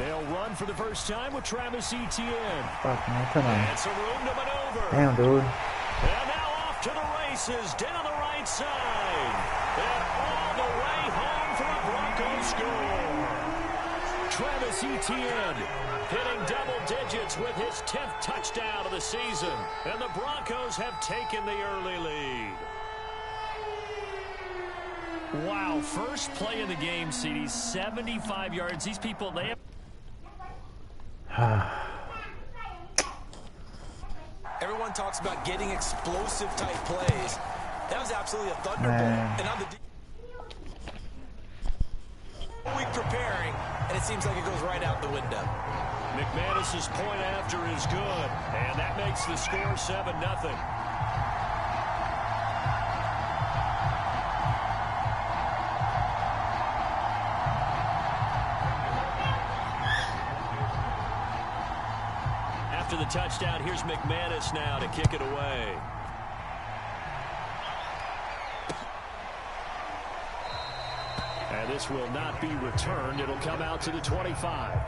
They'll run for the first time with Travis Etienne. Fuck, man, come on. And some room to maneuver. Damn, dude. And now off to the races, down the right side. And all the way home for a Broncos score. Travis Etienne hitting double digits with his 10th touchdown of the season. And the Broncos have taken the early lead. Wow, first play of the game, CD, 75 yards. These people, they have... Everyone talks about getting explosive type plays. That was absolutely a thunderbolt. And on the week preparing, and it seems like it goes right out the window. McManus's point after is good, and that makes the score 7-0. After the touchdown, here's McManus now to kick it away. And this will not be returned. It'll come out to the 25.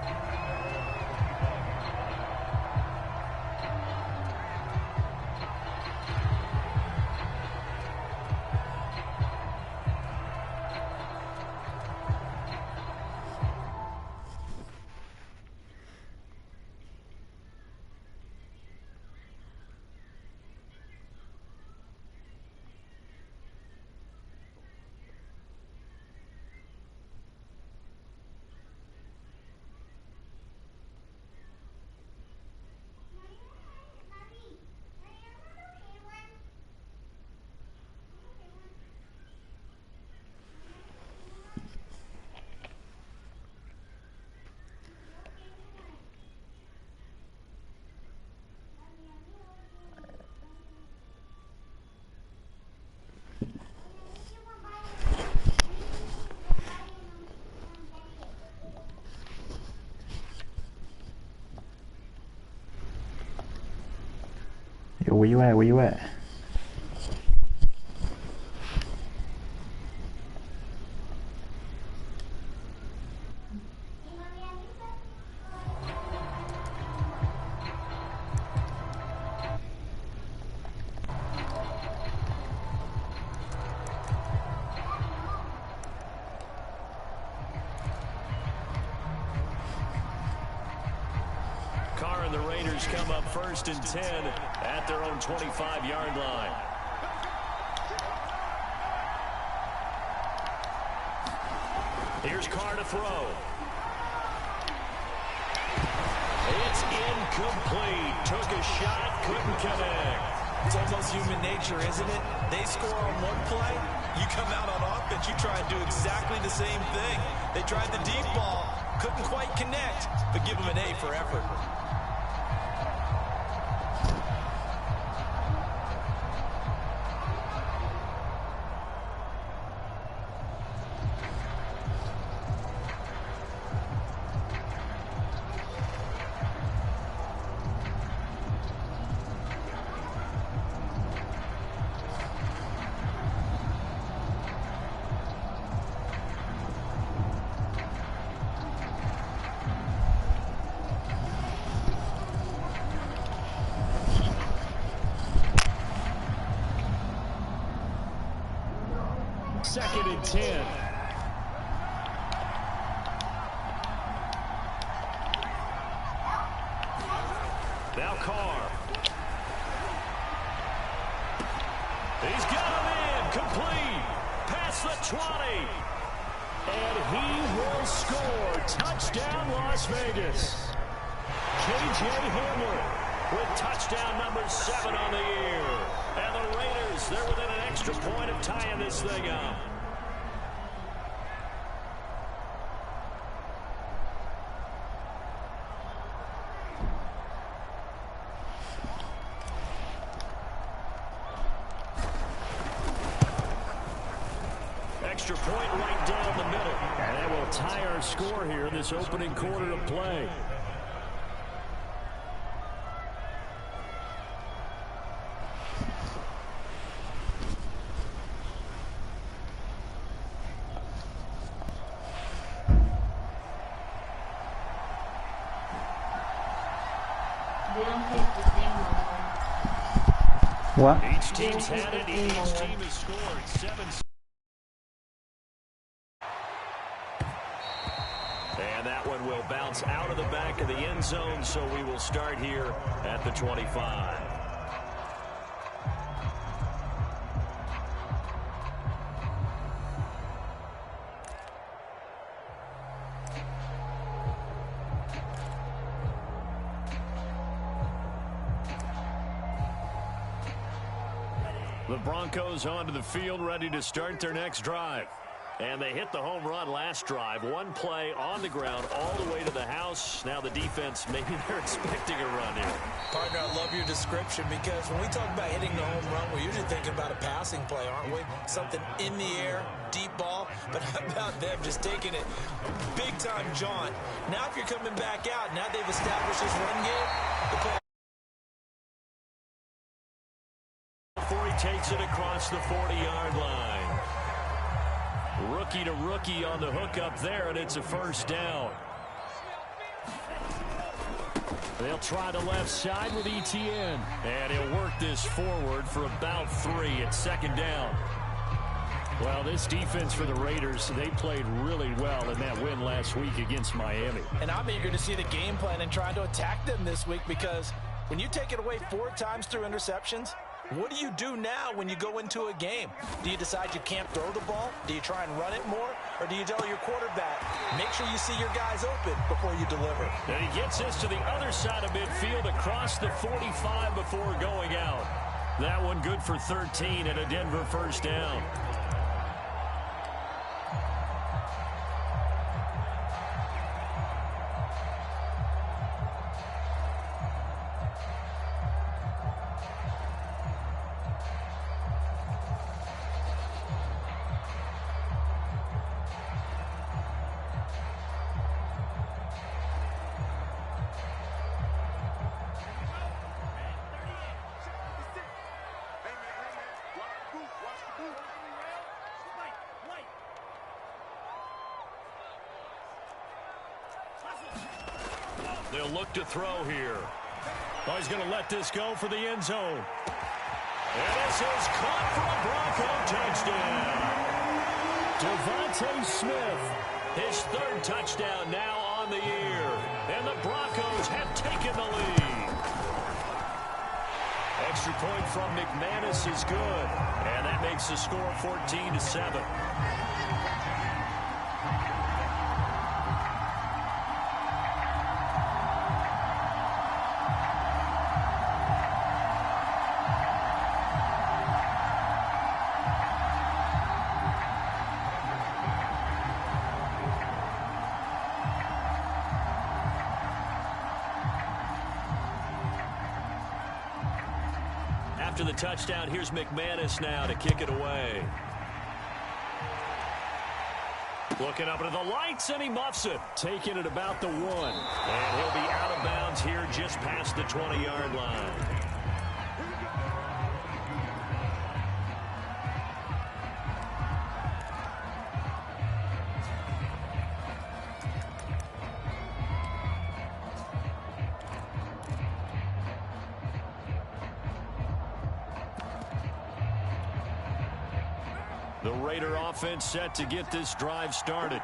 Yo, where you at? Where you at? And the Raiders come up 1st and 10 at their own 25-yard line. Here's Carr to throw. It's incomplete. Took a shot, couldn't connect. It's almost human nature, isn't it? They score on one play, you come out on offense, you try and do exactly the same thing. They tried the deep ball, couldn't quite connect, but give them an A for effort. Second and 10. Now Carr. He's got him in. Complete. Past the 20. And he will score. Touchdown, Las Vegas. K.J. Hamler with touchdown number 7 on the year. And the Raiders, they're within an extra point of tying this thing up. Extra point right down the middle. And that will tie our score here in this opening quarter of play. What? Each team's had it. Each team has scored 7. And that one will bounce out of the back of the end zone, so we will start here at the 25. The Broncos onto the field, ready to start their next drive. And they hit the home run last drive. One play on the ground all the way to the house. Now the defense, maybe they're expecting a run here. Partner, I love your description because when we talk about hitting the home run, we're usually thinking about a passing play, aren't we? Something in the air, deep ball. But how about them just taking it big-time jaunt? Now if you're coming back out, now they've established this run game, the play before he takes it across the 40-yard line. Rookie to rookie on the hook up there, and it's a first down. They'll try the left side with ETN. And he'll work this forward for about 3 at second down. Well, this defense for the Raiders, they played really well in that win last week against Miami. And I'm eager to see the game plan and trying to attack them this week because when you take it away 4 times through interceptions, what do you do now when you go into a game? Do you decide you can't throw the ball? Do you try and run it more? Or do you tell your quarterback, make sure you see your guys open before you deliver? And he gets this to the other side of midfield across the 45 before going out. That one good for 13 and a Denver first down. They'll look to throw here. Oh, he's going to let this go for the end zone. And this is caught for a Bronco touchdown. Devontae Smith, his 3rd touchdown now on the year. And the Broncos have taken the lead. Extra point from McManus is good. And that makes the score 14-7. After the touchdown, here's McManus now to kick it away. Looking up into the lights, and he muffs it. Taking it about the 1. And he'll be out of bounds here just past the 20-yard line. The Raider offense set to get this drive started.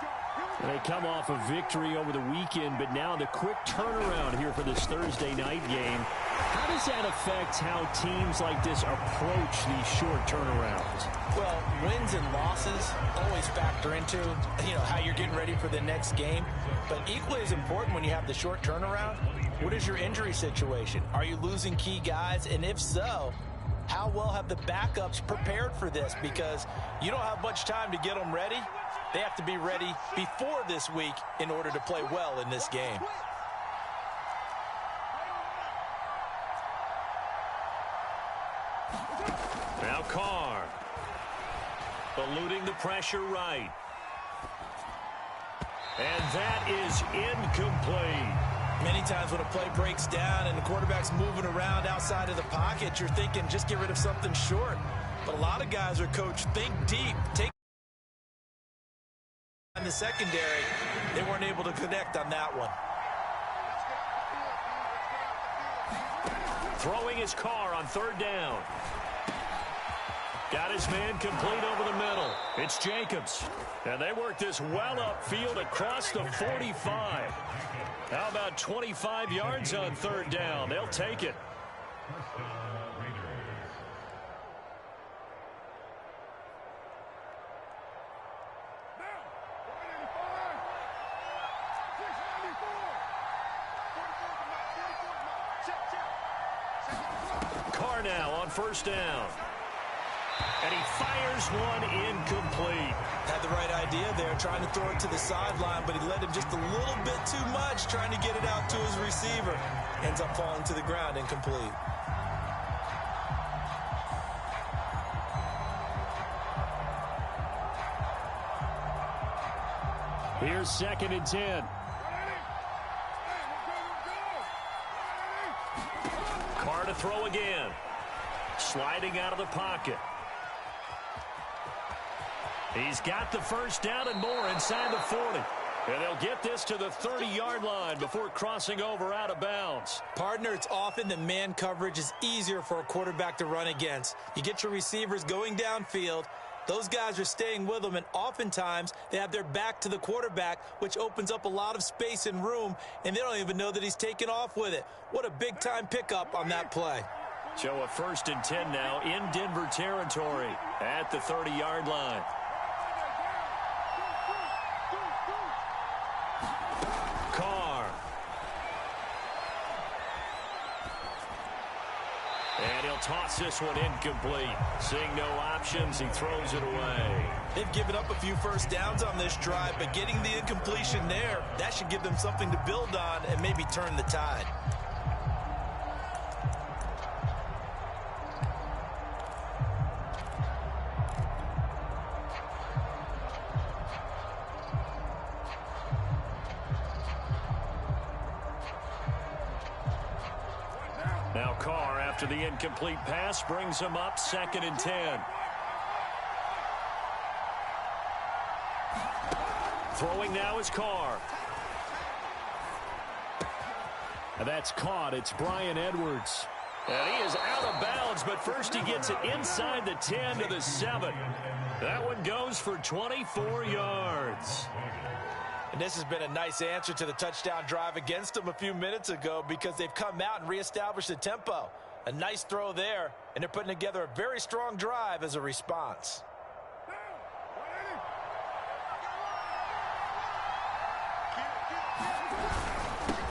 They come off a victory over the weekend, but now the quick turnaround here for this Thursday night game. How does that affect how teams like this approach these short turnarounds? Well, wins and losses always factor into, how you're getting ready for the next game. But equally as important when you have the short turnaround, what is your injury situation? Are you losing key guys? And if so, how well have the backups prepared for this? Because you don't have much time to get them ready. They have to be ready before this week in order to play well in this game. Now Carr. Eluding the pressure right. And that is incomplete. Many times when a play breaks down and the quarterback's moving around outside of the pocket, you're thinking just get rid of something short. But a lot of guys are coached, think deep, take in the secondary. They weren't able to connect on that one. Throwing his car on third down. Got his man complete over the middle. It's Jacobs. And they work this well upfield across the 45. How about 25 yards on third down? They'll take it. Carr now on first down. And he fires one incomplete. Had the right idea there, trying to throw it to the sideline, but he led him just a little bit too much, trying to get it out to his receiver. Ends up falling to the ground, incomplete. Here's 2nd and 10. Carr to throw again. Sliding out of the pocket. He's got the first down and more inside the 40. And they'll get this to the 30-yard line before crossing over out of bounds. Partner, it's often that man coverage is easier for a quarterback to run against. You get your receivers going downfield. Those guys are staying with them, and oftentimes they have their back to the quarterback, which opens up a lot of space and room, and they don't even know that he's taken off with it. What a big-time pickup on that play. So a 1st and 10 now in Denver territory at the 30-yard line. Carr. And he'll toss this one incomplete. Seeing no options, he throws it away. They've given up a few first downs on this drive, but getting the incompletion there, that should give them something to build on and maybe turn the tide. Now Carr, after the incomplete pass, brings him up 2nd and 10. Throwing now is Carr. And that's caught. It's Bryan Edwards. And he is out of bounds, but first he gets it inside the 10 to the 7. That one goes for 24 yards. And this has been a nice answer to the touchdown drive against them a few minutes ago because they've come out and reestablished the tempo. A nice throw there, and they're putting together a very strong drive as a response.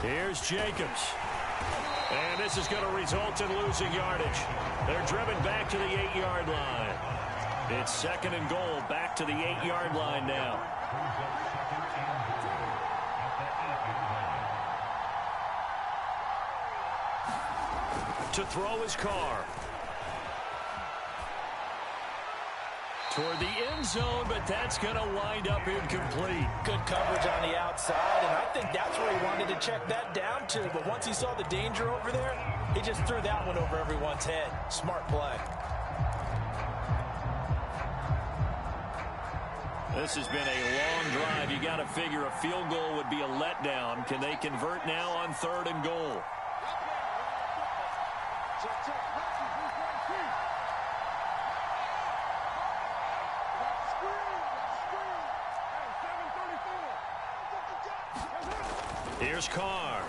Here's Jacobs. And this is going to result in losing yardage. They're driven back to the 8-yard line. It's 2nd and goal, back to the 8-yard line now. To throw his Carr. Toward the end zone, but that's going to wind up incomplete. Good coverage on the outside, and I think that's where he wanted to check that down to. But once he saw the danger over there, he just threw that one over everyone's head. Smart play. This has been a long drive. You got to figure a field goal would be a letdown. Can they convert now on 3rd and goal? Here's Carr.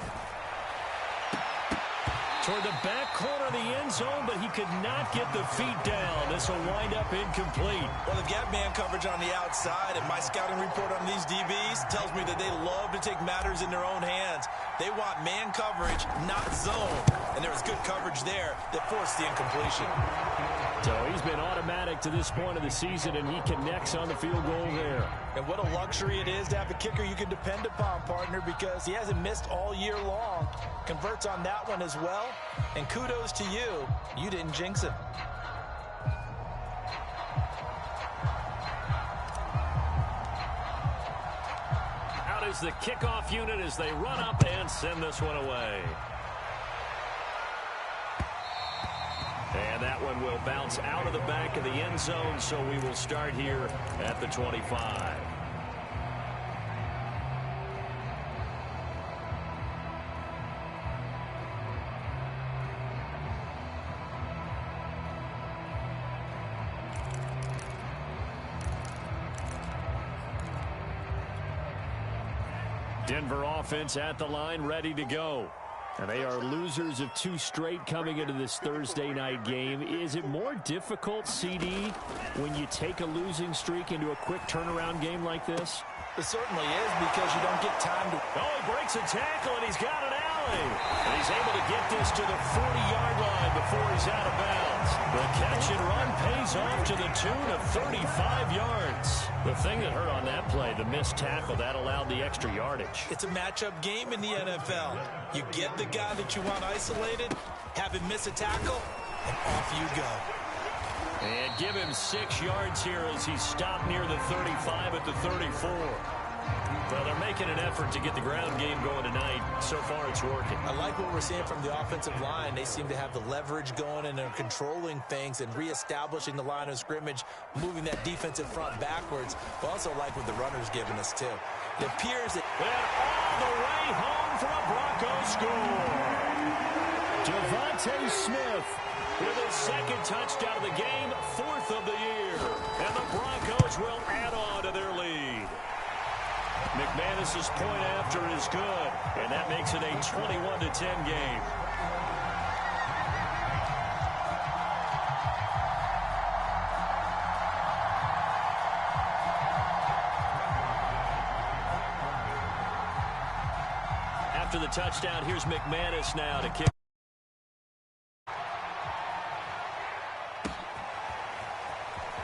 Toward the back corner of the end zone, but he could not get the feet down. This will wind up incomplete. Well, they've got man coverage on the outside, and my scouting report on these DBs tells me that they love to take matters in their own hands. They want man coverage, not zone. And there was good coverage there that forced the incompletion. So he's been automatic to this point of the season, and he connects on the field goal there. And what a luxury it is to have a kicker you can depend upon, partner, because he hasn't missed all year long. Converts on that one as well. And kudos to you. You didn't jinx him. Out is the kickoff unit as they run up and send this one away. And that one will bounce out of the back of the end zone, so we will start here at the 25. Denver offense at the line, ready to go. And they are losers of 2 straight coming into this Thursday night game. Is it more difficult, CD, when you take a losing streak into a quick turnaround game like this? It certainly is, because you don't get time to... Oh, he breaks a tackle, and he's got an alley. And he's able to get this to the 40-yard line before he's out of bounds. The catch and run pays off to the tune of 35 yards. The thing that hurt on that play, the missed tackle, that allowed the extra yardage. It's a matchup game in the NFL. You get the guy that you want isolated, have him miss a tackle, and off you go. And give him 6 yards here as he's stopped near the 35 at the 34. Well, they're making an effort to get the ground game going tonight. So far, it's working. I like what we're seeing from the offensive line. They seem to have the leverage going, and they're controlling things and reestablishing the line of scrimmage, moving that defensive front backwards. But also like what the runner's giving us, too. It appears that... And all the way home for a Broncos score. Devontae Smith with his 2nd touchdown of the game, 4th of the year. And the Broncos will add on to their lead. McManus's point after is good, and that makes it a 21-10 game. After the touchdown, here's McManus now to kick.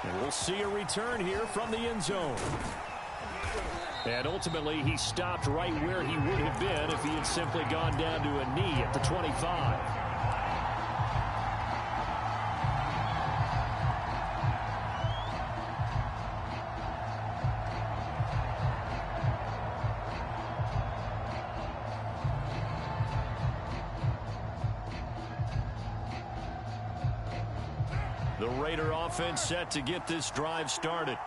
And we'll see a return here from the end zone. And ultimately, he stopped right where he would have been if he had simply gone down to a knee at the 25. The Raider offense set to get this drive started.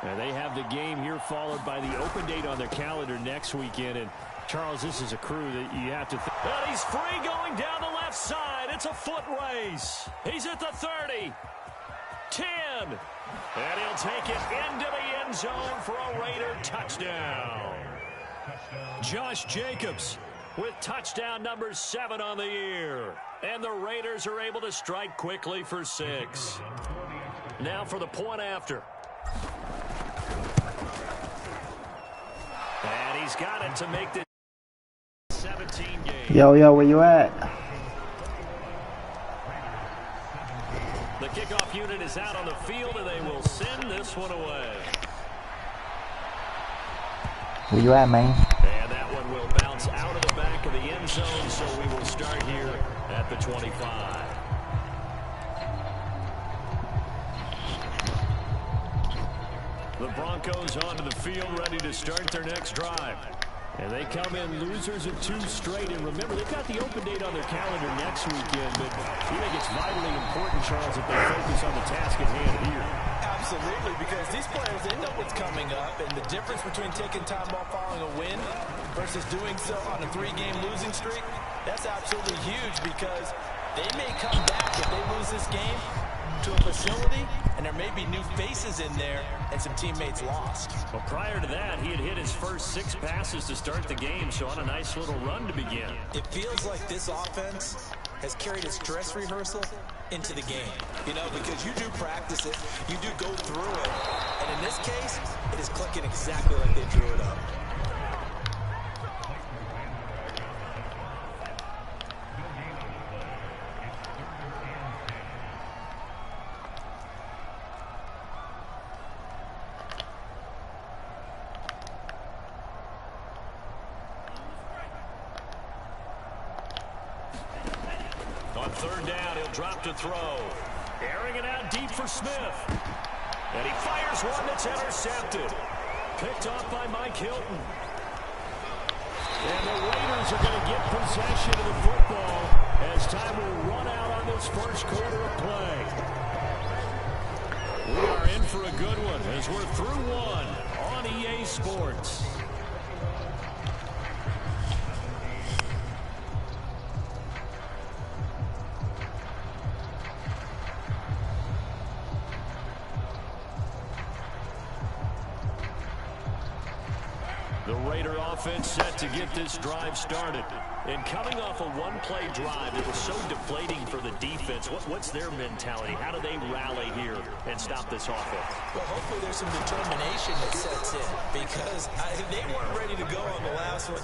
And they have the game here followed by the open date on their calendar next weekend. And, Charles, this is a crew that you have to think. And he's free going down the left side. It's a foot race. He's at the 30. 10. And he'll take it into the end zone for a Raider touchdown. Josh Jacobs with touchdown number 7 on the year. And the Raiders are able to strike quickly for 6. Now for the point after. And he's got it to make this 17 game. Yo, where you at? The kickoff unit is out on the field, and they will send this one away. Where you at, man? And that one will bounce out of the back of the end zone, so we will start here at the 25. The Broncos onto the field, ready to start their next drive. And they come in losers of 2 straight. And remember, they've got the open date on their calendar next weekend. But you think it's vitally important, Charles, that they focus on the task at hand here. Absolutely, because these players, they know what's coming up. And the difference between taking time off following a win versus doing so on a 3-game losing streak, that's absolutely huge, because they may come back if they lose this game to a facility, and there may be new faces in there and some teammates lost. Well, prior to that, he had hit his first 6 passes to start the game, so on a nice little run to begin. It feels like this offense has carried its dress rehearsal into the game. You know, because you do practice it, you do go through it, and in this case, it is clicking exactly like they drew it up. On 3rd down, he'll drop to throw. Airing it out deep for Smith. And he fires one that's intercepted. Picked off by Mike Hilton. And the Raiders are going to get possession of the football as time will run out on this first quarter of play. We are in for a good one as we're through one on EA Sports. The Raider offense set to get this drive started. And coming off a one-play drive, it was so deflating for the defense. What's their mentality? How do they rally here and stop this offense? Well, hopefully there's some determination that sets in because they weren't ready to go on the last one.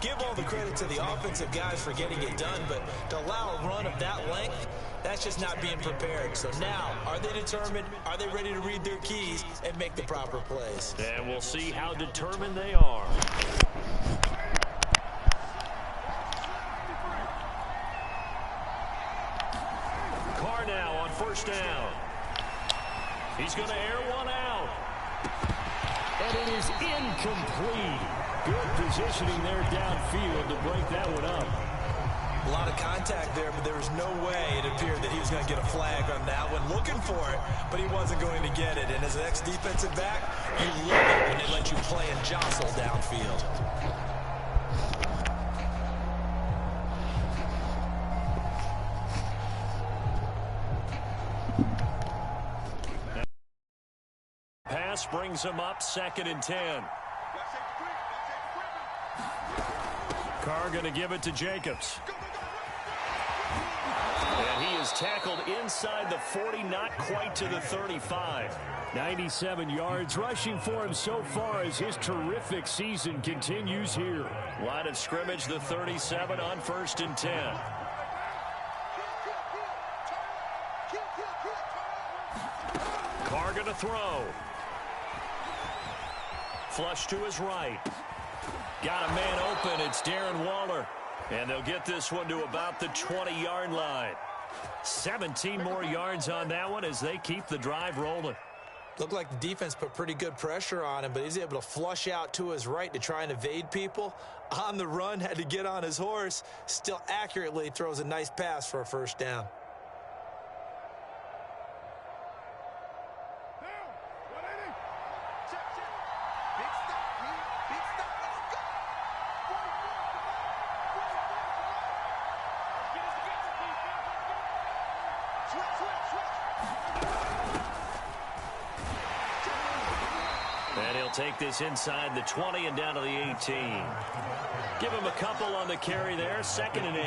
Give all the credit to the offensive guys for getting it done, but to allow a run of that length, that's just not being prepared. So now, are they determined? Are they ready to read their keys and make the proper plays? And we'll see how determined they are. Carr now on first down. He's going to air one out. And it is incomplete. Good positioning there downfield to break that one up. A lot of contact there, but there was no way it appeared that he was going to get a flag on that one. Looking for it, but he wasn't going to get it. And as an ex-defensive back, you love it when they let you play and jostle downfield. Pass brings him up 2nd and 10. Carr going to give it to Jacobs. And he is tackled inside the 40, not quite to the 35. 97 yards rushing for him so far as his terrific season continues here. Line of scrimmage, the 37 on 1st and 10. Carr going to throw. Flush to his right. Got a man open. It's Darren Waller. And they'll get this one to about the 20-yard line. 17 more yards on that one as they keep the drive rolling. Looked like the defense put pretty good pressure on him, but he's able to flush out to his right to try and evade people. On the run, had to get on his horse. Still accurately throws a nice pass for a first down. And he'll take this inside the 20 and down to the 18. Give him a couple on the carry there, 2nd and 8.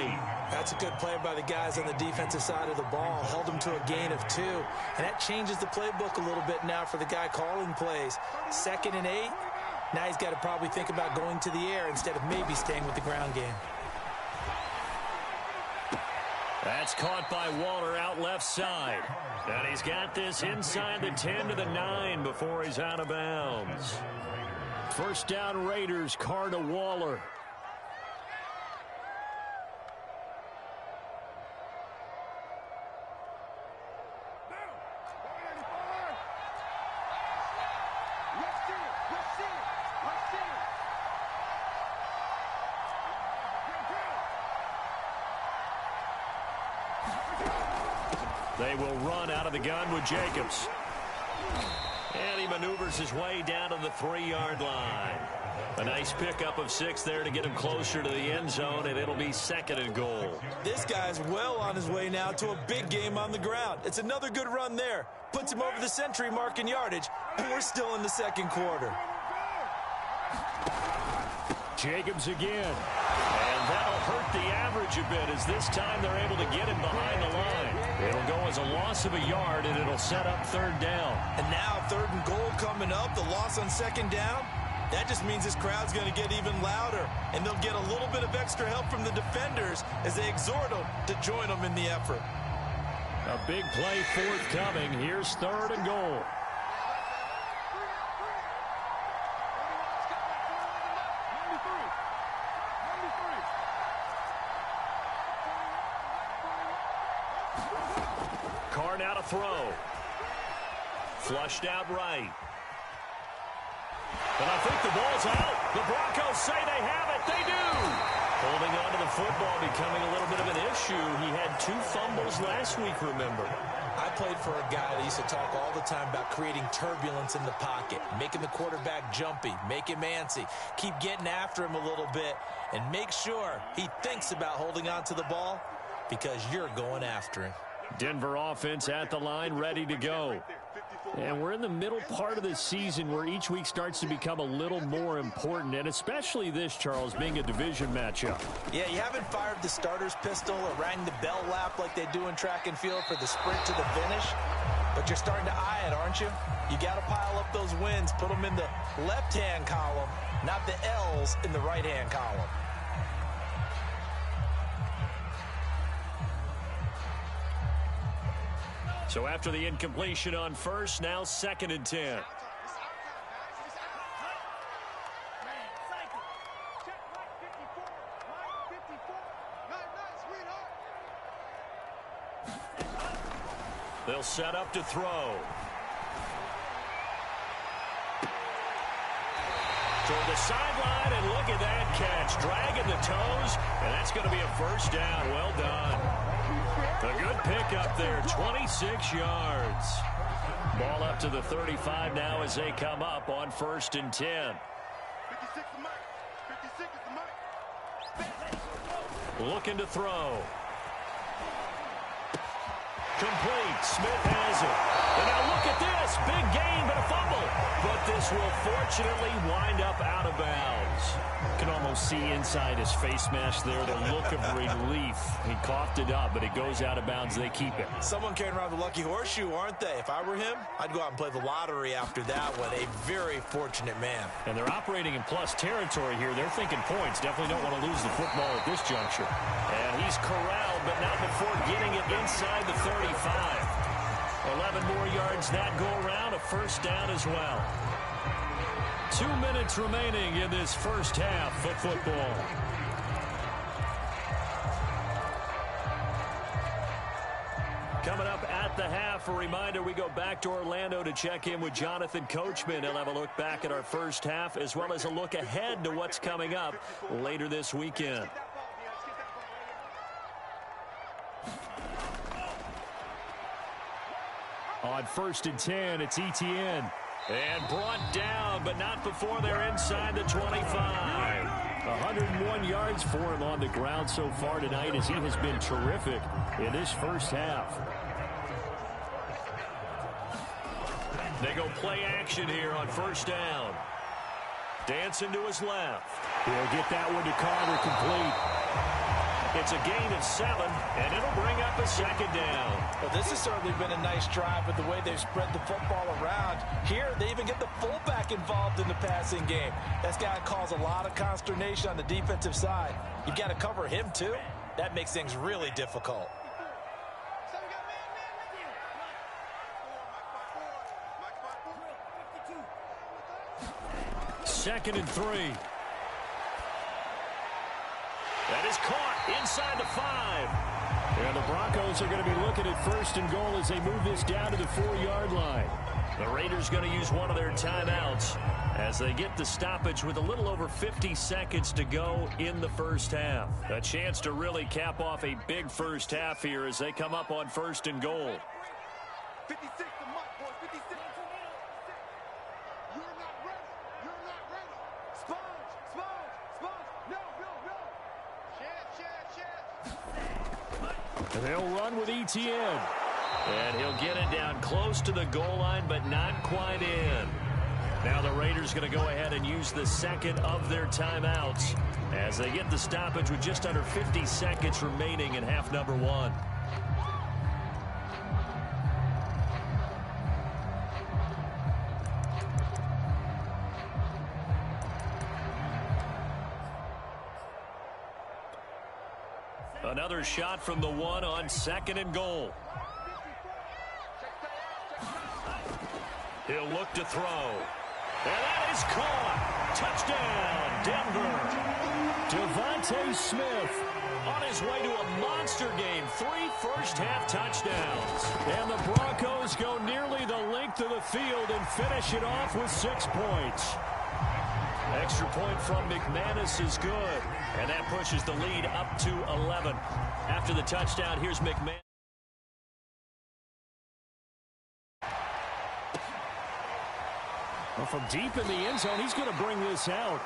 That's a good play by the guys on the defensive side of the ball. Held him to a gain of 2. And that changes the playbook a little bit now for the guy calling plays. 2nd and 8. Now he's got to probably think about going to the air instead of maybe staying with the ground game. That's caught by Waller out left side. And he's got this inside the 10 to the 9 before he's out of bounds. First down Raiders, Carr to Waller. They will run out of the gun with Jacobs. And he maneuvers his way down to the 3-yard line. A nice pickup of 6 there to get him closer to the end zone, and it'll be 2nd and goal. This guy's well on his way now to a big game on the ground. It's another good run there. Puts him over the century mark in yardage, and we're still in the 2nd quarter. Jacobs again. And that'll hurt the average a bit as this time they're able to get him behind the line. It'll go as a loss of a yard, and it'll set up 3rd down. And now 3rd and goal coming up, the loss on 2nd down. That just means this crowd's going to get even louder, and they'll get a little bit of extra help from the defenders as they exhort them to join them in the effort. A big play forthcoming. Here's 3rd and goal. Carr now to throw. Flushed out right. And I think the ball's out. The Broncos say they have it. They do. Holding on to the football becoming a little bit of an issue. He had 2 fumbles last week, remember. I played for a guy that used to talk all the time about creating turbulence in the pocket, making the quarterback jumpy, make him antsy, keep getting after him a little bit, and make sure he thinks about holding on to the ball because you're going after him. Denver offense at the line, ready to go. And we're in the middle part of the season where each week starts to become a little more important, and especially this, Charles, being a division matchup. Yeah, you haven't fired the starter's pistol or rang the bell lap like they do in track and field for the sprint to the finish, but you're starting to eye it, aren't you? You got to pile up those wins, put them in the left-hand column, not the L's in the right-hand column. So after the incompletion on first, now 2nd and 10. They'll set up to throw. Toward the sideline, and look at that catch. Dragging the toes, and that's going to be a first down. Well done. A good pickup there, 26 yards. Ball up to the 35 now as they come up on 1st and 10. Looking to throw. Complete. Smith has it. And now look at this. Big gain, but a fumble. But this will fortunately wind up out of bounds. You can almost see inside his face mask there the look of relief. He coughed it up, but it goes out of bounds. They keep it. Someone carrying around the lucky horseshoe, aren't they? If I were him, I'd go out and play the lottery after that one. A very fortunate man. And they're operating in plus territory here. They're thinking points. Definitely don't want to lose the football at this juncture. And he's corralled, but not before getting it inside the 35. 11 more yards that go around, a first down as well. 2 minutes remaining in this first half of football. Coming up at the half, a reminder, we go back to Orlando to check in with Jonathan Coachman. He'll have a look back at our first half as well as a look ahead to what's coming up later this weekend. On 1st and 10, it's Etienne. And brought down, but not before they're inside the 25. 101 yards for him on the ground so far tonight as he has been terrific in this first half. They go play action here on 1st down. Dancing to his left. He'll get that one to Carter complete. It's a gain of 7, and it'll bring up a 2nd down. Well, this has certainly been a nice drive with the way they've spread the football around. Here, they even get the fullback involved in the passing game. That's got to cause a lot of consternation on the defensive side. You've got to cover him, too. That makes things really difficult. 2nd and 3. That is caught inside the 5. And the Broncos are going to be looking at 1st and goal as they move this down to the 4-yard line. The Raiders going to use one of their timeouts as they get the stoppage with a little over 50 seconds to go in the first half. A chance to really cap off a big first half here as they come up on 1st and goal. 56 to Mike, boys. 56. You're not ready. You're not ready. Sponge. No. Chance. And they'll run with Etienne. And he'll get it down close to the goal line, but not quite in. Now the Raiders going to go ahead and use the second of their timeouts as they get the stoppage with just under 50 seconds remaining in half number 1. Another shot from the 1 on 2nd and goal. He'll look to throw. And that is caught. Touchdown, Denver. Devontae Smith on his way to a monster game. 3 first-half touchdowns. And the Broncos go nearly the length of the field and finish it off with 6 points. Extra point from McManus is good. And that pushes the lead up to 11. After the touchdown, here's McManus. Well, from deep in the end zone, he's going to bring this out.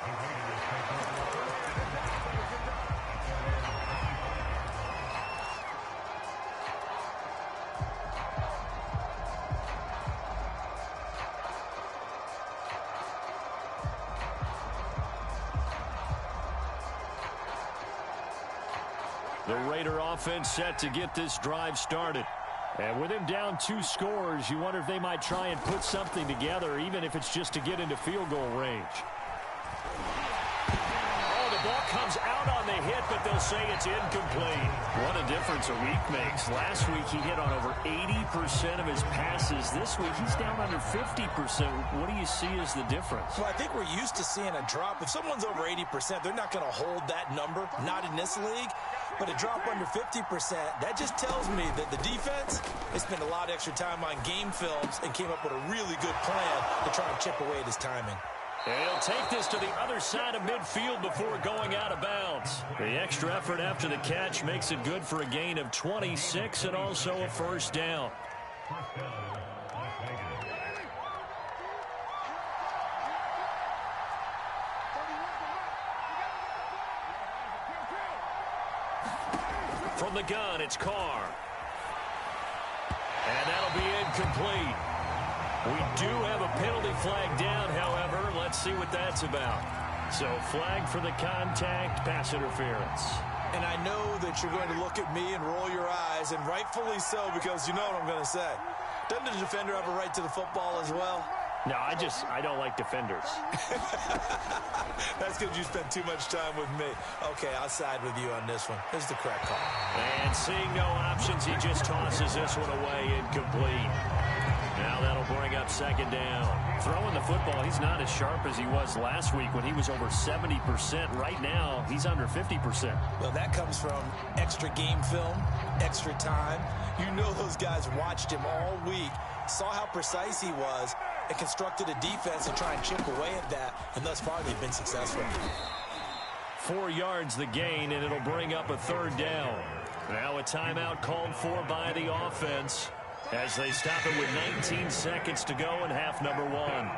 The Raider offense set to get this drive started. And with him down 2 scores, you wonder if they might try and put something together, even if it's just to get into field goal range. Oh, the ball comes out on the hit, but they'll say it's incomplete. What a difference a week makes. Last week he hit on over 80% of his passes. This week he's down under 50%. What do you see as the difference? Well, I think we're used to seeing a drop. If someone's over 80%, they're not going to hold that number, not in this league. But a drop under 50%, that just tells me that the defense, they spent a lot of extra time on game films and came up with a really good plan to try and chip away at his timing. And he'll take this to the other side of midfield before going out of bounds. The extra effort after the catch makes it good for a gain of 26 and also a first down. From the gun, it's Carr. And that'll be incomplete. We do have a penalty flag down, however. Let's see what that's about. So, flag for the contact, pass interference. And I know that you're going to look at me and roll your eyes, and rightfully so, because you know what I'm going to say. Doesn't the defender have a right to the football as well? No, I don't like defenders. That's because you spent too much time with me. Okay, I'll side with you on this one. Here's the correct call. And seeing no options, he just tosses this one away, incomplete. Now that'll bring up second down. Throwing the football, he's not as sharp as he was last week when he was over 70%. Right now, he's under 50%. Well, that comes from extra game film, extra time. You know those guys watched him all week, saw how precise he was, and constructed a defense to try and chip away at that, and thus far they've been successful. 4 yards the gain, and it'll bring up a third down. Now a timeout called for by the offense as they stop it with 19 seconds to go in half number 1.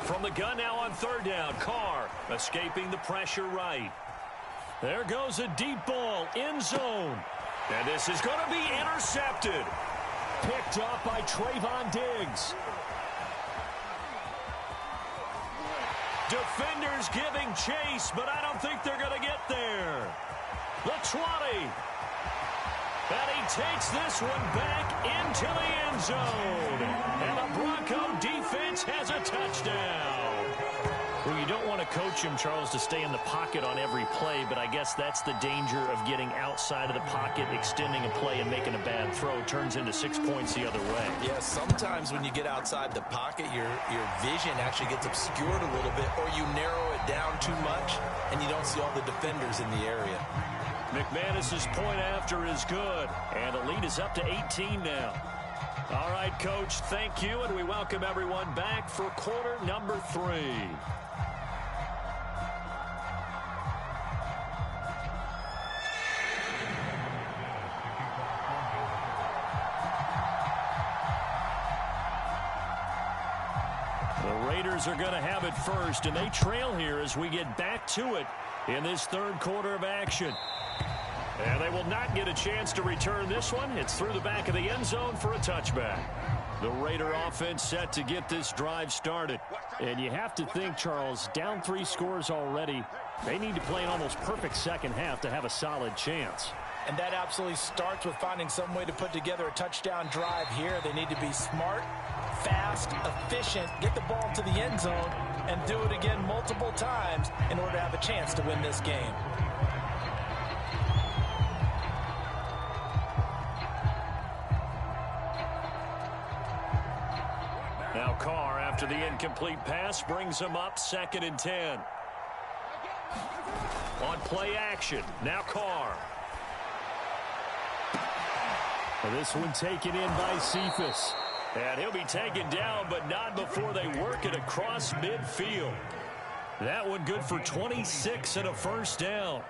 From the gun now on third down, Carr escaping the pressure right. There goes a deep ball, end zone. And this is going to be intercepted. Picked up by Trayvon Diggs. Defenders giving chase, but I don't think they're going to get there. The 20. And he takes this one back into the end zone. And the Bronco defense has a touchdown. Well, you don't want to coach him, Charles, to stay in the pocket on every play, but I guess that's the danger of getting outside of the pocket, extending a play, and making a bad throw. Turns into 6 points the other way. Yeah, sometimes when you get outside the pocket, your vision actually gets obscured a little bit, or you narrow it down too much, and you don't see all the defenders in the area. McManus's point after is good, and the lead is up to 18 now. All right, Coach, thank you, and we welcome everyone back for quarter number 3. The Raiders are going to have it first, and they trail here as we get back to it in this third quarter of action. And they will not get a chance to return this one. It's through the back of the end zone for a touchback. The Raider offense set to get this drive started. And you have to think, Charles, down 3 scores already. They need to play an almost perfect second half to have a solid chance. And that absolutely starts with finding some way to put together a touchdown drive here. They need to be smart, fast, efficient, get the ball to the end zone, and do it again multiple times in order to have a chance to win this game. Now Carr, after the incomplete pass, brings him up 2nd and 10. On play action, now Carr. This one taken in by Cephas. And he'll be taken down, but not before they work it across midfield. That one good for 26 and a first down.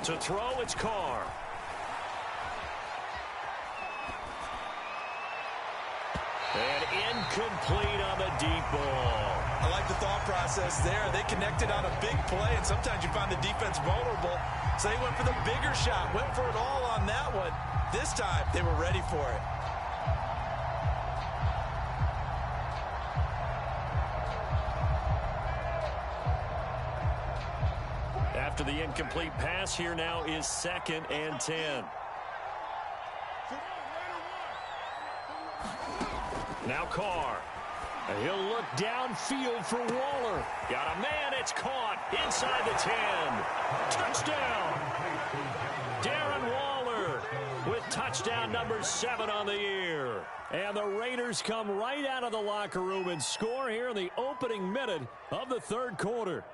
To throw, it's Carr. And incomplete on the deep ball. I like the thought process there. They connected on a big play, and sometimes you find the defense vulnerable. So they went for the bigger shot, went for it all on that one. This time, they were ready for it. After the incomplete pass, here now is 2nd and 10. Now Carr. And he'll look downfield for Waller. Got a man, it's caught inside the 10. Touchdown. Darren Waller with touchdown number 7 on the year. And the Raiders come right out of the locker room and score here in the opening minute of the 3rd quarter.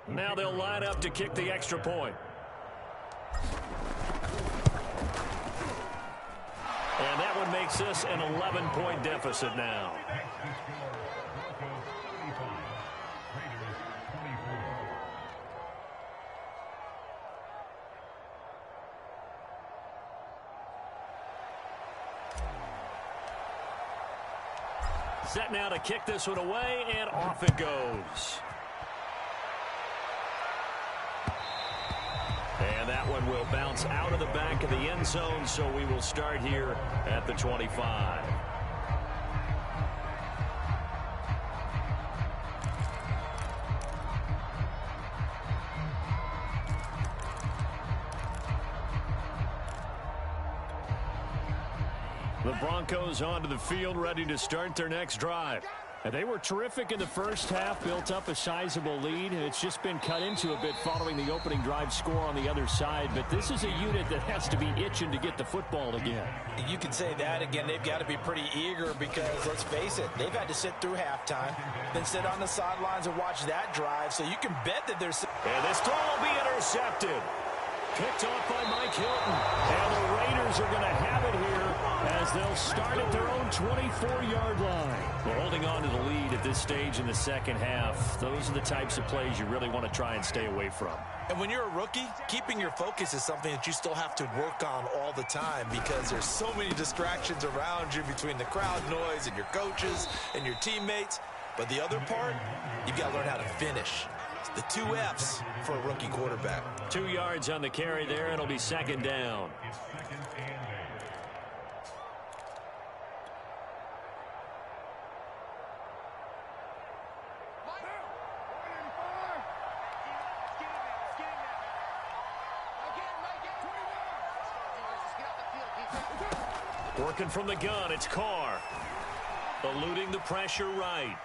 Now they'll line up to kick the extra point. And that one makes this an 11-point deficit now. Set now to kick this one away, and off it goes. And that one will bounce out of the back of the end zone, so we will start here at the 25. The Broncos onto the field, ready to start their next drive. And they were terrific in the first half, built up a sizable lead, and it's just been cut into a bit following the opening drive score on the other side. But this is a unit that has to be itching to get the football again. You can say that again. They've got to be pretty eager because, let's face it, they've had to sit through halftime, then sit on the sidelines and watch that drive. So you can bet that there's... And this throw will be intercepted. Picked off by Mike Hilton. And the Raiders are going to have it here as they'll start at their own 24-yard line. Well, holding on to the lead at this stage in the second half, those are the types of plays you really want to try and stay away from. And when you're a rookie, keeping your focus is something that you still have to work on all the time because there's so many distractions around you between the crowd noise and your coaches and your teammates. But the other part, you've got to learn how to finish. The 2 F's for a rookie quarterback. 2 yards on the carry there. It'll be 2nd down. Working from the gun, it's Carr. Eluding the pressure right.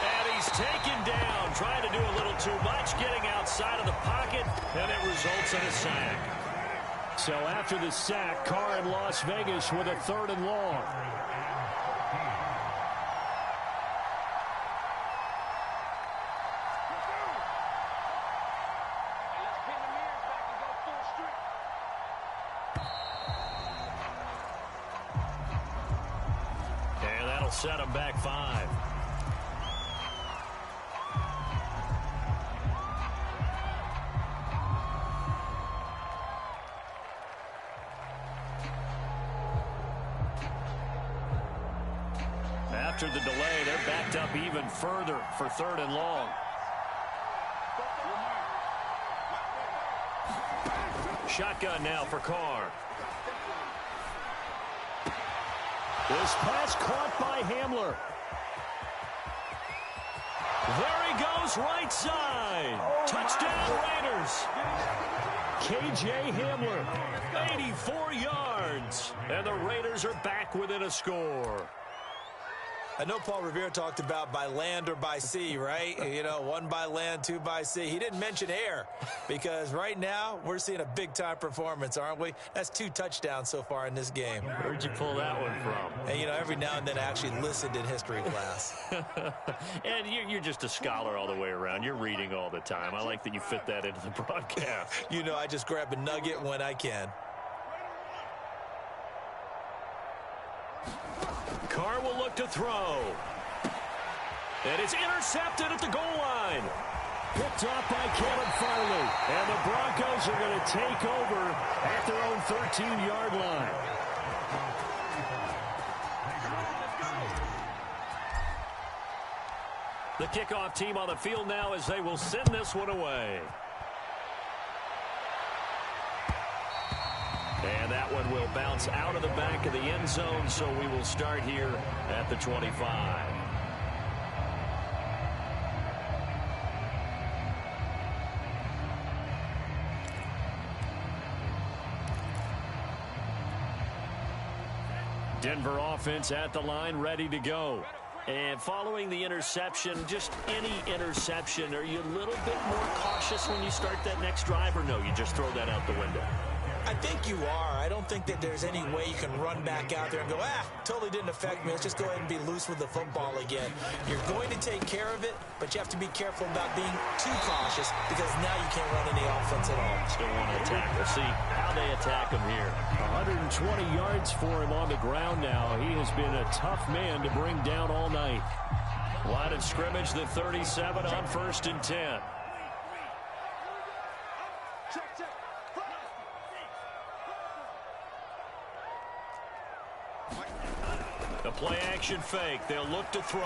And he's taken down, trying to do a little too much, getting outside of the pocket, and it results in a sack. So after the sack, Carr in Las Vegas with a 3rd and long. And that'll set him back 5. After the delay, they're backed up even further for 3rd and long. Shotgun now for Carr. This pass caught by Hamler. There he goes, right side. Touchdown Raiders. K.J. Hamler, 84 yards. And the Raiders are back within a score. I know Paul Revere talked about by land or by sea, right? You know, 1 by land, 2 by sea. He didn't mention air because right now we're seeing a big-time performance, aren't we? That's 2 touchdowns so far in this game. Where'd you pull that one from? And, you know, every now and then I actually listened in history class. And you're just a scholar all the way around. You're reading all the time. I like that you fit that into the broadcast. You know, I just grab a nugget when I can. Carr will look to throw. And it's intercepted at the goal line. Picked off by Caleb Farley. And the Broncos are going to take over at their own 13-yard line. The kickoff team on the field now as they will send this one away. And that one will bounce out of the back of the end zone, so we will start here at the 25. Denver offense at the line, ready to go. And following the interception, just any interception, are you a little bit more cautious when you start that next drive, or no, you just throw that out the window? I think you are. I don't think that there's any way you can run back out there and go, totally didn't affect me. Let's just go ahead and be loose with the football again. You're going to take care of it, but you have to be careful about being too cautious because now you can't run any offense at all. Still want to attack. We'll see how they attack him here. 120 yards for him on the ground now. He has been a tough man to bring down all night. Line of scrimmage, the 37 on 1st and 10. The play-action fake. They'll look to throw.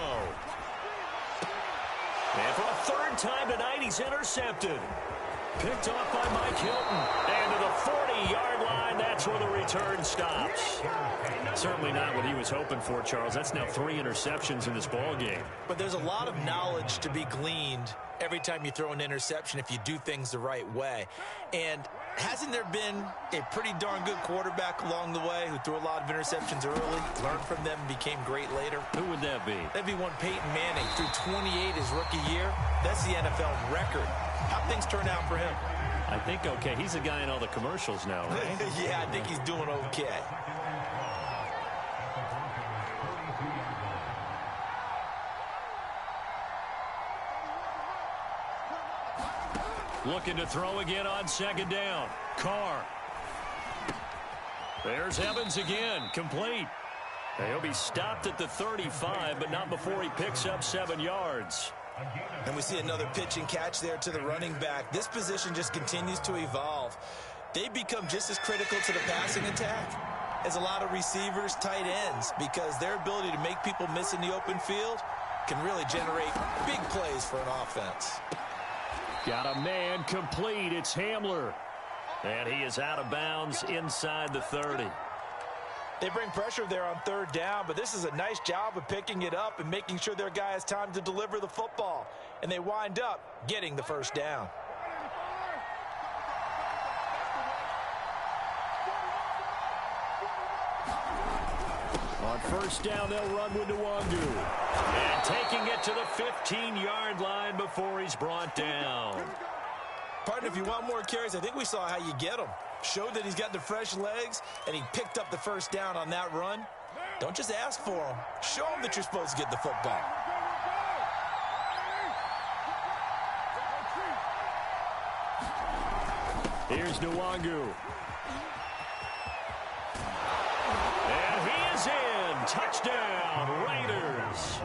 And for a third time tonight, he's intercepted. Picked off by Mike Hilton. And to the 40-yard line, that's where the return stops. Certainly not what he was hoping for, Charles. That's now 3 interceptions in this ball game. But there's a lot of knowledge to be gleaned every time you throw an interception if you do things the right way. And hasn't there been a pretty darn good quarterback along the way who threw a lot of interceptions early, learned from them, and became great later? Who would that be? That'd be one Peyton Manning. Threw 28 his rookie year. That's the NFL record. How'd things turn out for him? I think okay. He's a guy in all the commercials now, right? Yeah, I think he's doing okay. Looking to throw again on 2nd down. Carr. There's Evans again. Complete. He'll be stopped at the 35, but not before he picks up 7 yards. And we see another pitch and catch there to the running back. This position just continues to evolve. They become just as critical to the passing attack as a lot of receivers, tight ends, because their ability to make people miss in the open field can really generate big plays for an offense. Got a man complete. It's Hamler. And he is out of bounds inside the 30. They bring pressure there on 3rd down, but this is a nice job of picking it up and making sure their guy has time to deliver the football. And they wind up getting the 1st down. On 1st down, they'll run with Nwangu. And taking it to the 15-yard line before he's brought down. Partner, if you want more carries, I think we saw how you get them. Showed that he's got the fresh legs, and he picked up the 1st down on that run. Don't just ask for them. Show them that you're supposed to get the football. Here's Nwangu. And he is in. Touchdown, Raiders.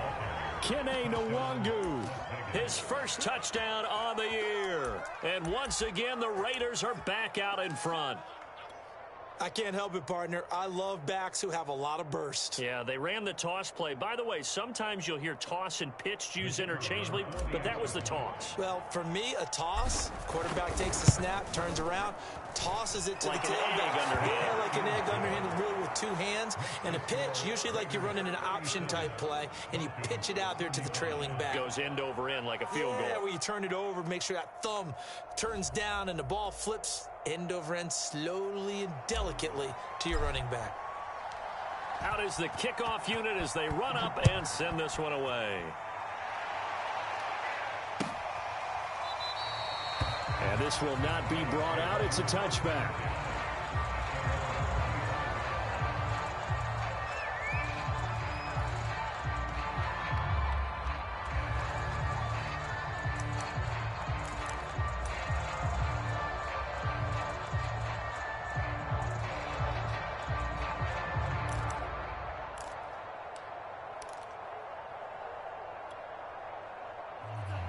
Kene Nwangu, his first touchdown on the year. And once again, the Raiders are back out in front. I can't help it, partner. I love backs who have a lot of burst. Yeah, they ran the toss play. By the way, sometimes you'll hear toss and pitch used interchangeably, but that was the toss. Well, for me, a toss, quarterback takes the snap, turns around, tosses it to like the Like tailback. an egg underhand. Yeah, like an egg underhanded, really with 2 hands. And a pitch, usually like you're running an option-type play, and you pitch it out there to the trailing back. Goes end over end like a field Yeah, goal. where you turn it over, make sure that thumb turns down and the ball flips end over end slowly and delicately to your running back. Out is the kickoff unit as they run up and send this one away. And this will not be brought out. It's a touchback.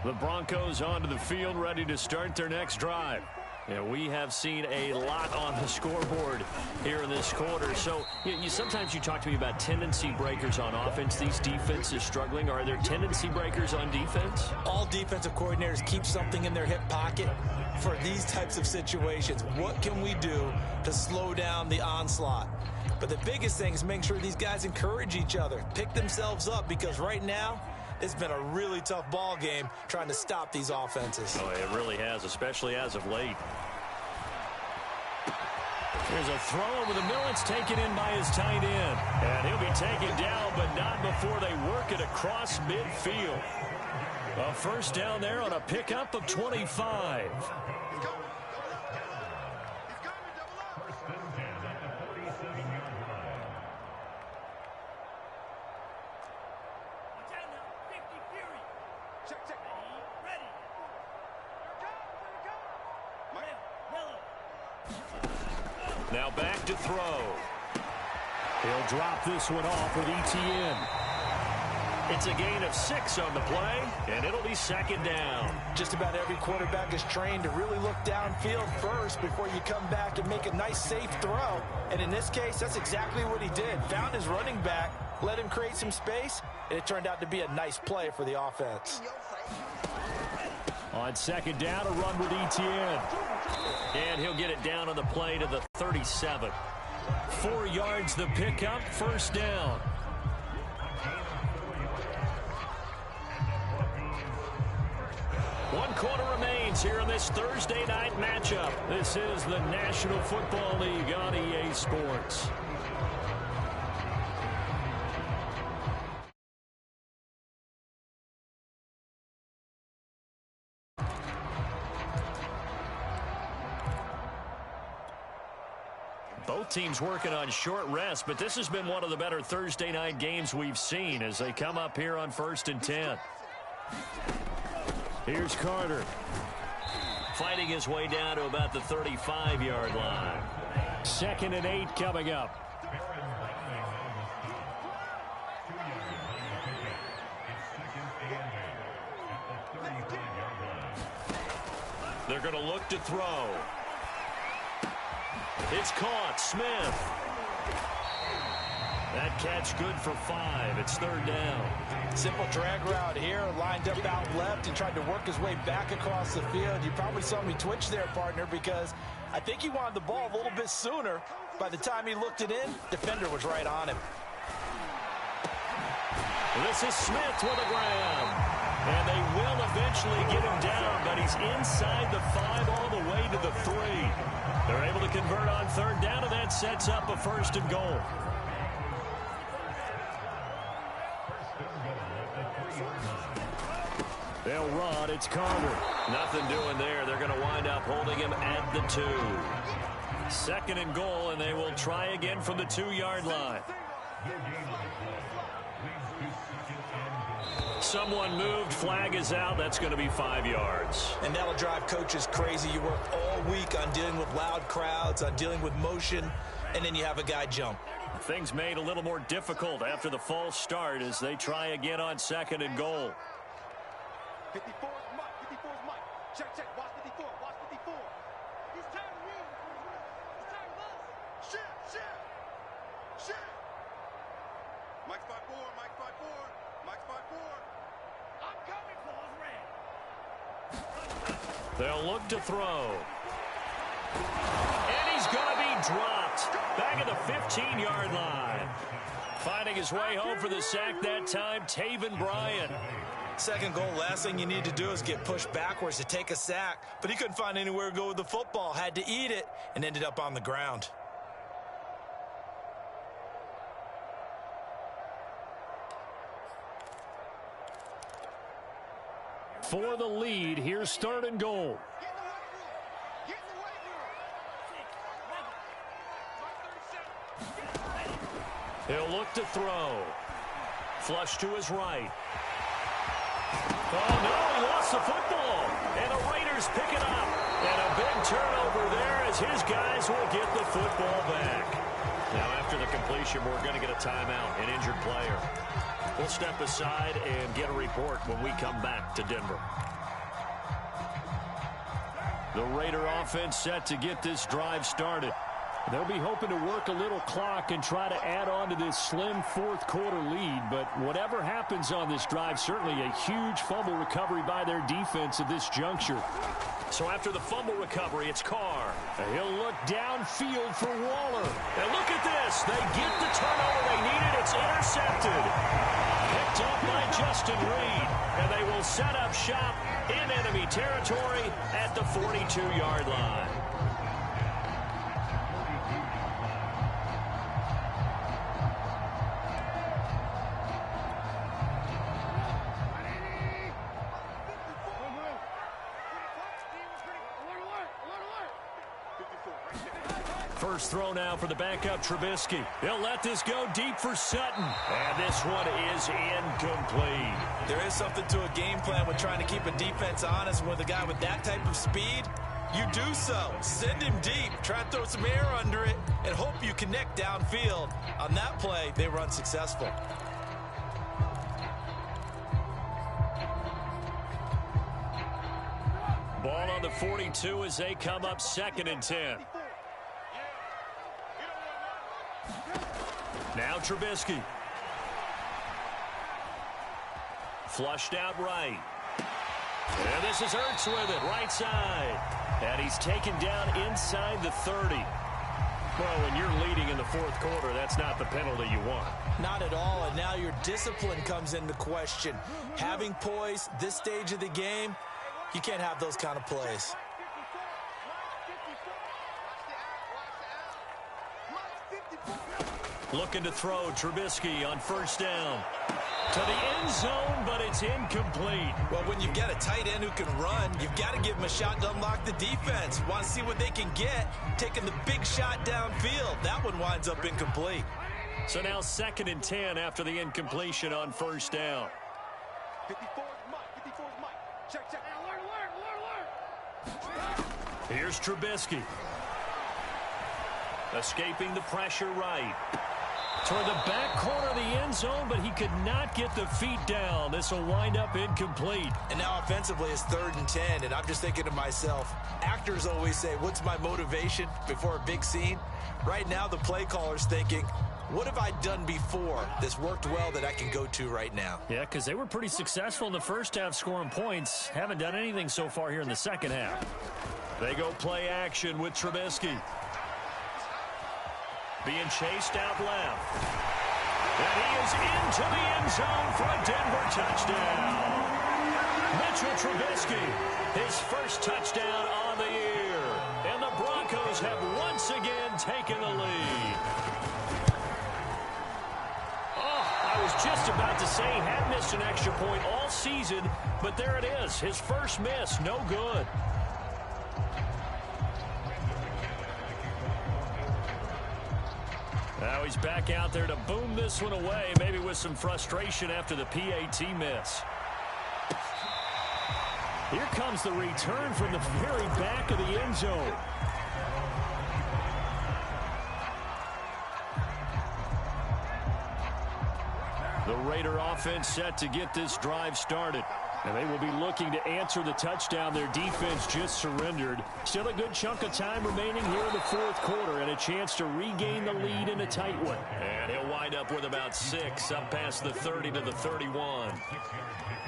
The Broncos onto the field, ready to start their next drive. And we have seen a lot on the scoreboard here in this quarter. So sometimes you talk to me about tendency breakers on offense. These defenses struggling. Are there tendency breakers on defense? All defensive coordinators keep something in their hip pocket for these types of situations. What can we do to slow down the onslaught? But the biggest thing is making sure these guys encourage each other, pick themselves up, because right now it's been a really tough ball game trying to stop these offenses. Oh, it really has, especially as of late. Here's a throw over the middle. It's taken in by his tight end. And he'll be taken down, but not before they work it across midfield. A first down there on a pickup of 25. Now back to throw. He'll drop this one off with ETN. It's a gain of 6 on the play, and it'll be second down. Just about every quarterback is trained to really look downfield first before you come back and make a nice, safe throw. And in this case, that's exactly what he did. Found his running back, let him create some space, and it turned out to be a nice play for the offense. On second down, a run with ETN. And he'll get it down on the play to the 37. 4 yards the pickup, first down. One quarter remains here in this Thursday night matchup. This is the National Football League on EA Sports. Both teams working on short rest, but this has been one of the better Thursday night games we've seen as they come up here on 1st and 10. Here's Carter. Fighting his way down to about the 35-yard line. 2nd and 8 coming up. They're going to look to throw. It's caught. Smith. That catch good for 5. It's 3rd down. Simple drag route here, lined up out left and tried to work his way back across the field. You probably saw me twitch there, partner, because I think he wanted the ball a little bit sooner. By the time he looked it in, defender was right on him. This is Smith with a grab. And they will eventually get him down, but he's inside the 5 all the way to the 3. They're able to convert on 3rd down, and that sets up a 1st and goal. They'll run. It's Carter. Nothing doing there. They're going to wind up holding him at the 2. 2nd and goal, and they will try again from the 2-yard line. Someone moved. Flag is out. That's going to be 5 yards. And that'll drive coaches crazy. You work all week on dealing with loud crowds, on dealing with motion, and then you have a guy jump. Things made a little more difficult after the false start as they try again on 2nd and goal. 54 is Mike. 54 is Mike. Check, check. Watch 54. Watch 54. He's tired of me. He's tired of us. Shit, shit. Shit. Mike's 5-4. Mike's 5-4. Mike's 5-4. I'm coming. Ball's red. They'll look to throw. And he's going to be dropped back at the 15-yard line. Finding his way home for the sack that time, Taven Bryan. 2nd goal, last thing you need to do is get pushed backwards to take a sack. But he couldn't find anywhere to go with the football, had to eat it, and ended up on the ground. For the lead, here's 3rd and goal. Get in the weight room. He'll look to throw. Flush to his right. Oh, no, he lost the football. And the Raiders pick it up. And a big turnover there as his guys will get the football back. Now, after the completion, we're going to get a timeout, an injured player. We'll step aside and get a report when we come back to Denver. The Raider offense set to get this drive started. They'll be hoping to work a little clock and try to add on to this slim fourth-quarter lead. But whatever happens on this drive, certainly a huge fumble recovery by their defense at this juncture. So after the fumble recovery, it's Carr. He'll look downfield for Waller. And look at this. They get the turnover they needed. It's intercepted. Picked up by Justin Reed. And they will set up shop in enemy territory at the 42-yard line. First throw now for the backup Trubisky. He'll let this go deep for Sutton. And this one is incomplete. There is something to a game plan with trying to keep a defense honest. With a guy with that type of speed, you do so. Send him deep. Try to throw some air under it and hope you connect downfield. On that play, they were unsuccessful. Ball on the 42 as they come up 2nd and 10. Now Trubisky. Flushed out right. And this is Ertz with it, right side. And he's taken down inside the 30. Well, when you're leading in the fourth quarter, that's not the penalty you want. Not at all, and now your discipline comes into question. Having poise this stage of the game, you can't have those kind of plays. Looking to throw Trubisky on first down. To the end zone, but it's incomplete. Well, when you've got a tight end who can run, you've got to give him a shot to unlock the defense. Want to see what they can get, taking the big shot downfield. That one winds up incomplete. So now 2nd and 10 after the incompletion on first down. 54 is Mike. 54 is Mike. Check, check. Alert. Here's Trubisky. Escaping the pressure right. Toward the back corner of the end zone, but he could not get the feet down. This will wind up incomplete. And now offensively it's 3rd and 10, and I'm just thinking to myself, actors always say, what's my motivation before a big scene? Right now the play caller's thinking, what have I done before that's worked well that I can go to right now? Yeah, because they were pretty successful in the first half scoring points. Haven't done anything so far here in the second half. They go play action with Trubisky. Being chased out left. And he is into the end zone for a Denver touchdown. Mitchell Trubisky, his first touchdown on the year. And the Broncos have once again taken the lead. Oh, I was just about to say he had missed an extra point all season, but there it is. His first miss, no good. Now he's back out there to boom this one away, maybe with some frustration after the PAT miss. Here comes the return from the very back of the end zone. The Raider offense set to get this drive started. And they will be looking to answer the touchdown their defense just surrendered. Still a good chunk of time remaining here in the fourth quarter and a chance to regain the lead in a tight one. And he'll wind up with about 6 up past the 30 to the 31.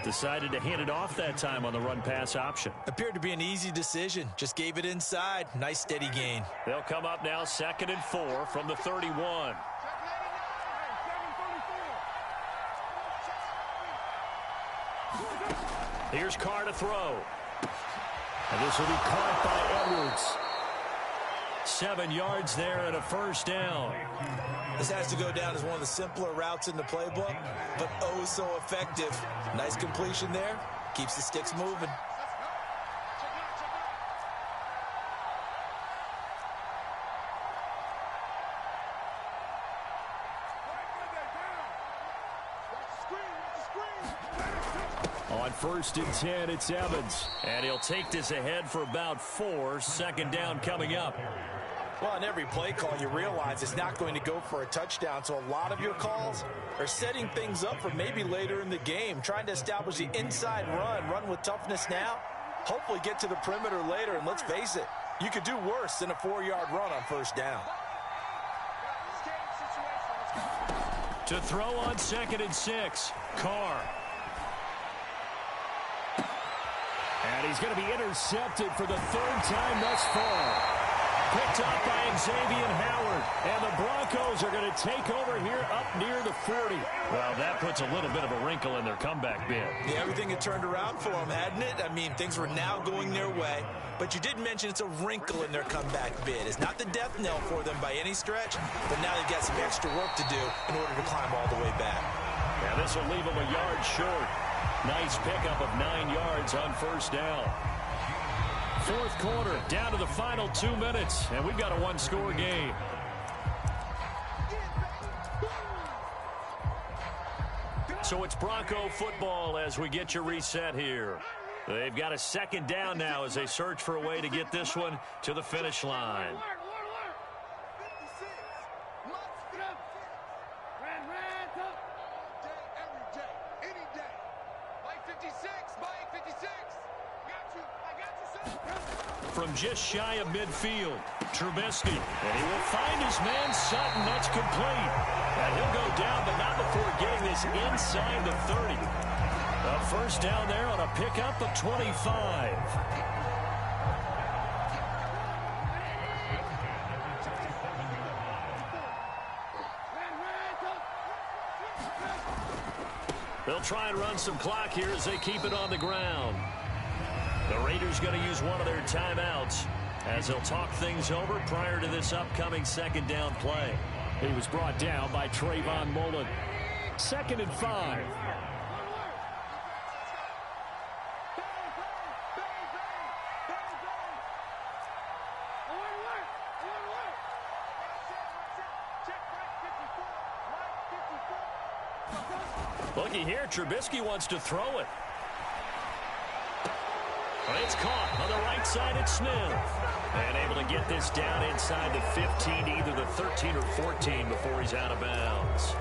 Decided to hand it off that time on the run-pass option. Appeared to be an easy decision. Just gave it inside. Nice steady gain. They'll come up now 2nd and 4 from the 31. Here's Carr to throw. And this will be caught by Edwards. 7 yards there and a first down. This has to go down as one of the simpler routes in the playbook, but oh so effective. Nice completion there. Keeps the sticks moving. On 1st and 10, it's Evans. And he'll take this ahead for about 4. 2nd down coming up. Well, on every play call, you realize it's not going to go for a touchdown. So a lot of your calls are setting things up for maybe later in the game, trying to establish the inside run with toughness now. Hopefully get to the perimeter later, and let's face it, you could do worse than a 4-yard run on first down. To throw on 2nd and 6, Carr. And he's going to be intercepted for the 3rd time thus far. Picked up by Xavier Howard. And the Broncos are going to take over here up near the 40. Well, that puts a little bit of a wrinkle in their comeback bid. Yeah, everything had turned around for them, hadn't it? I mean, things were now going their way. But you did mention it's a wrinkle in their comeback bid. It's not the death knell for them by any stretch, but now they've got some extra work to do in order to climb all the way back. Yeah, this will leave them a yard short. Nice pickup of 9 yards on first down. 4th quarter, down to the final 2 minutes, and we've got a 1-score game. So it's Bronco football as we get you reset here. They've got a 2nd down now as they search for a way to get this one to the finish line. From just shy of midfield, Trubisky. And he will find his man Sutton. That's complete. And he'll go down, but not before getting this inside the 30. A first down there on a pickup of 25. They'll try and run some clock here as they keep it on the ground. The Raiders going to use one of their timeouts as they'll talk things over prior to this upcoming 2nd down play. He was brought down by Trayvon Mullen. 2nd and 5. Looky here, Trubisky wants to throw it. It's caught on the right side at Smith. And able to get this down inside the 15, either the 13 or 14 before he's out of bounds.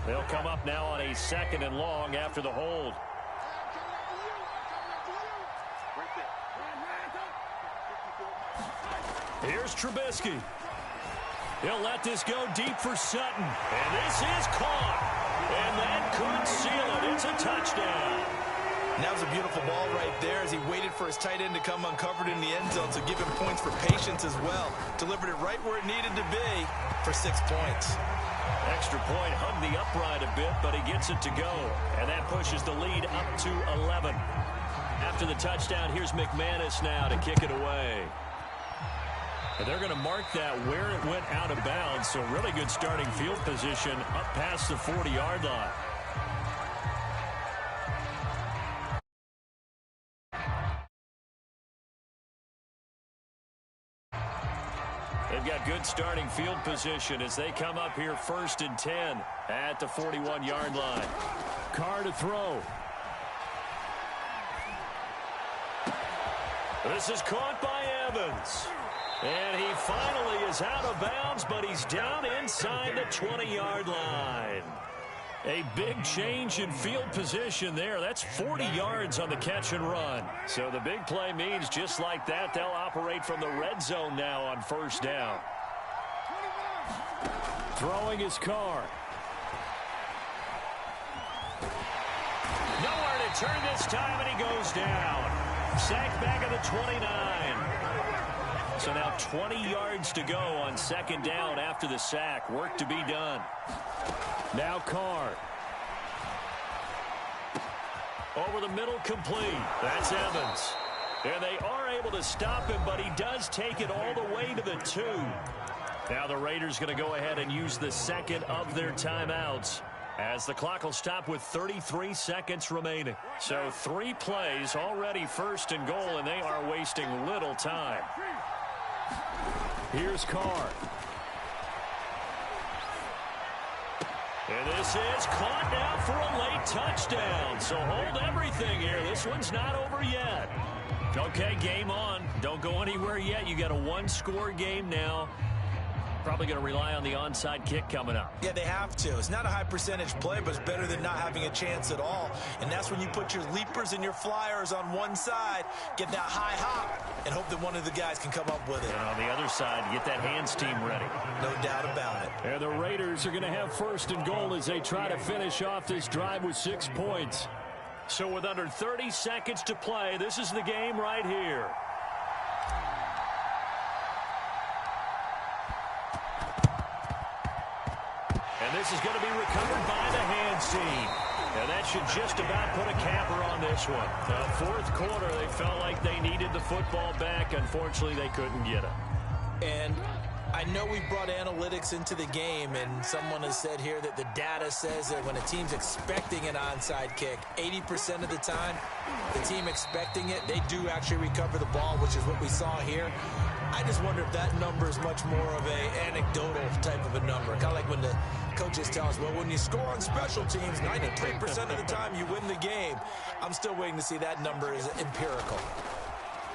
They'll come up now on a 2nd and long after the hold. Here's Trubisky. He'll let this go deep for Sutton. And this is caught. And that could seal it. It's a touchdown. And that was a beautiful ball right there as he waited for his tight end to come uncovered in the end zone, so give him points for patience as well. Delivered it right where it needed to be for 6 points. Extra point hugged the upright a bit, but he gets it to go. And that pushes the lead up to 11. After the touchdown, here's McManus now to kick it away. And they're going to mark that where it went out of bounds, so really good starting field position up past the 40-yard line. They've got good starting field position as they come up here 1st and 10 at the 41-yard line. Carr to throw. This is caught by Evans. And he finally is out of bounds, but he's down inside the 20-yard line. A big change in field position there. That's 40 yards on the catch and run. So the big play means just like that, they'll operate from the red zone now on first down. Throwing his Carr. Nowhere to turn this time, and he goes down. Sacked back at the 29. So now 20 yards to go on 2nd down after the sack. Work to be done. Now Carr. Over the middle, complete. That's Evans. And they are able to stop him, but he does take it all the way to the 2. Now the Raiders going to go ahead and use the 2nd of their timeouts, as the clock will stop with 33 seconds remaining. So 3 plays already 1st and goal, and they are wasting little time. Here's Carr. And this is caught now for a late touchdown. So hold everything here. This one's not over yet. Okay, game on. Don't go anywhere yet. You got a 1-score game now. probably going to rely on the onside kick coming up. Yeah, they have to. It's not a high percentage play, but it's better than not having a chance at all. And that's when you put your leapers and your flyers on one side, get that high hop, and hope that one of the guys can come up with it. And on the other side, get that hands team ready. No doubt about it. And the Raiders are going to have first and goal as they try to finish off this drive with 6 points. So with under 30 seconds to play, this is the game right here. And this is going to be recovered by the hands team. And that should just about put a capper on this one. The fourth quarter, they felt like they needed the football back. Unfortunately, they couldn't get it. And I know we brought analytics into the game, and someone has said here that the data says that when a team's expecting an onside kick, 80% of the time, the team expecting it, they do actually recover the ball, which is what we saw here. I just wonder if that number is much more of a anecdotal type of a number. Kind of like when the coaches tell us, well, when you score on special teams, 93% of the time you win the game. I'm still waiting to see that number is empirical.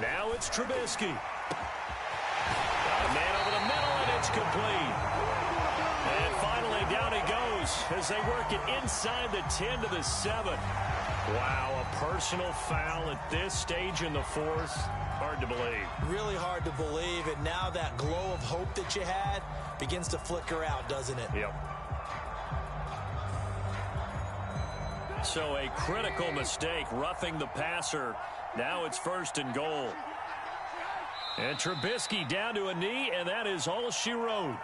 Now it's Trubisky. Got a man over the middle, and it's complete. And finally, down he goes as they work it inside the 10 to the 7. Wow, a personal foul at this stage in the fourth. Hard to believe. Really hard to believe, and now that glow of hope that you had begins to flicker out, doesn't it? Yep. So a critical mistake, roughing the passer. Now it's first and goal. And Trubisky down to a knee, and that is all she wrote.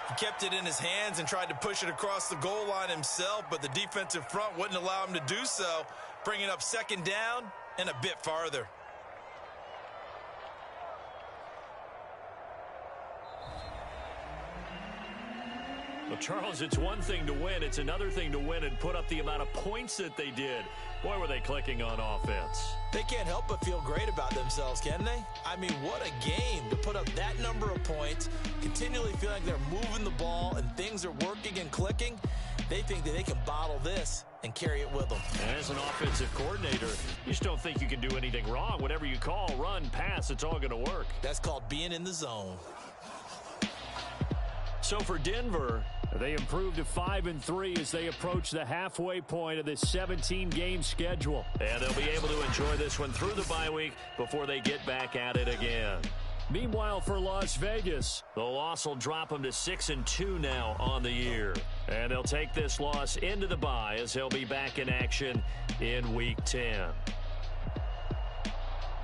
He kept it in his hands and tried to push it across the goal line himself, but the defensive front wouldn't allow him to do so, bringing up second down and a bit farther. Well, Charles, it's one thing to win. It's another thing to win and put up the amount of points that they did. Boy, were they clicking on offense. They can't help but feel great about themselves, can they? I mean, what a game to put up that number of points, continually feeling like they're moving the ball and things are working and clicking. They think that they can bottle this and carry it with them. And as an offensive coordinator, you just don't think you can do anything wrong. Whatever you call, run, pass, it's all going to work. That's called being in the zone. So for Denver, they improved to 5-3 as they approach the halfway point of this 17-game schedule. And they'll be able to enjoy this one through the bye week before they get back at it again. Meanwhile, for Las Vegas, the loss will drop them to 6-2 now on the year. And they'll take this loss into the bye as they'll be back in action in Week 10.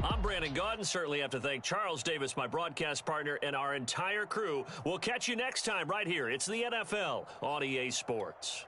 I'm Brandon Gaudin. Certainly have to thank Charles Davis, my broadcast partner, and our entire crew. We'll catch you next time right here. It's the NFL on EA Sports.